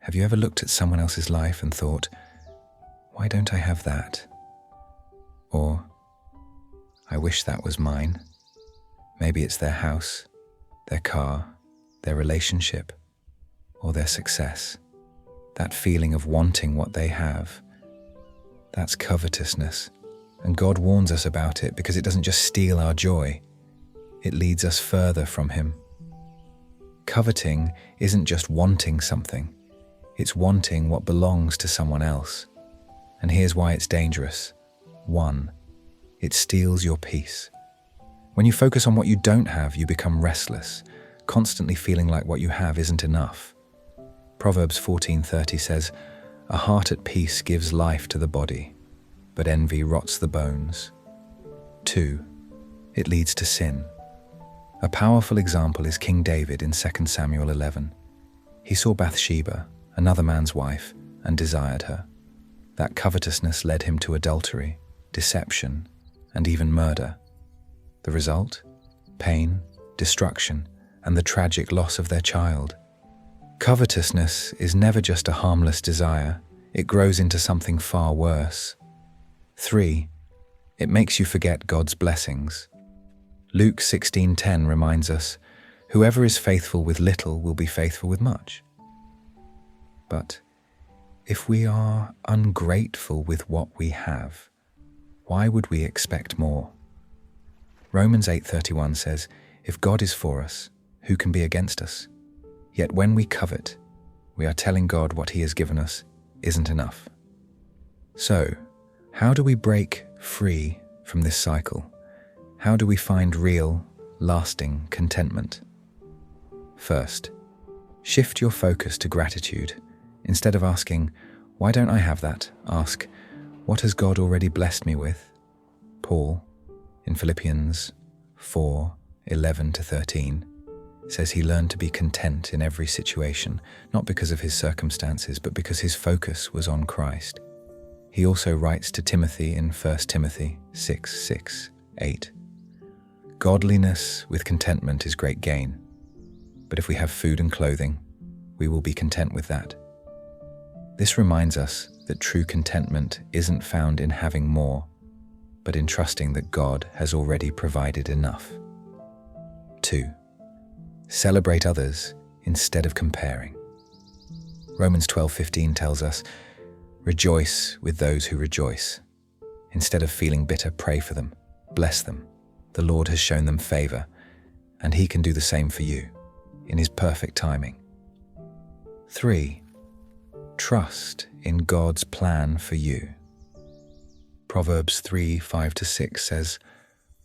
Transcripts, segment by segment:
Have you ever looked at someone else's life and thought, why don't I have that? Or, I wish that was mine. Maybe it's their house, their car, their relationship, or their success. That feeling of wanting what they have, that's covetousness. And God warns us about it because it doesn't just steal our joy, it leads us further from Him. Coveting isn't just wanting something, it's wanting what belongs to someone else. And here's why it's dangerous. 1, it steals your peace. When you focus on what you don't have, you become restless, constantly feeling like what you have isn't enough. Proverbs 14:30 says, "A heart at peace gives life to the body, but envy rots the bones." 2, it leads to sin. A powerful example is King David in 2 Samuel 11. He saw Bathsheba, another man's wife, and desired her. That covetousness led him to adultery, deception, and even murder. The result? Pain, destruction, and the tragic loss of their child. Covetousness is never just a harmless desire, it grows into something far worse. 3, it makes you forget God's blessings. Luke 16:10 reminds us, "Whoever is faithful with little will be faithful with much." But if we are ungrateful with what we have, why would we expect more? Romans 8:31 says, "If God is for us, who can be against us?" Yet when we covet, we are telling God what He has given us isn't enough. So, how do we break free from this cycle? How do we find real, lasting contentment? First, shift your focus to gratitude. Instead of asking, "Why don't I have that?" ask, "What has God already blessed me with?" Paul, in Philippians 4:11-13, says he learned to be content in every situation, not because of his circumstances, but because his focus was on Christ. He also writes to Timothy in 1 Timothy 6:6-8, "Godliness with contentment is great gain, but if we have food and clothing, we will be content with that." This reminds us that true contentment isn't found in having more, but in trusting that God has already provided enough. 2, celebrate others instead of comparing. Romans 12:15 tells us, "Rejoice with those who rejoice. Instead of feeling bitter, pray for them, bless them. The Lord has shown them favor, and He can do the same for you in His perfect timing." 3, trust in God's plan for you. Proverbs 3:5-6 says,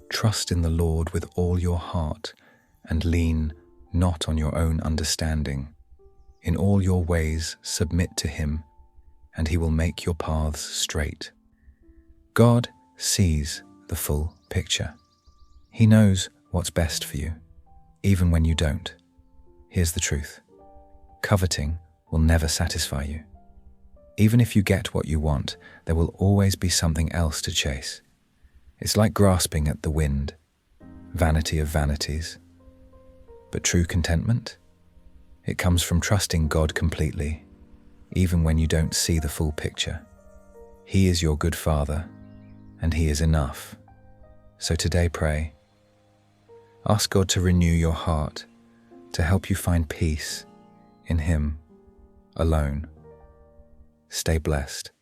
"Trust in the Lord with all your heart and lean not on your own understanding. In all your ways submit to Him, and He will make your paths straight." God sees the full picture. He knows what's best for you, even when you don't. Here's the truth. Coveting will never satisfy you. Even if you get what you want, there will always be something else to chase. It's like grasping at the wind, vanity of vanities. But true contentment? It comes from trusting God completely, even when you don't see the full picture. He is your good Father, and He is enough. So today pray. Ask God to renew your heart, to help you find peace in Him alone. Stay blessed.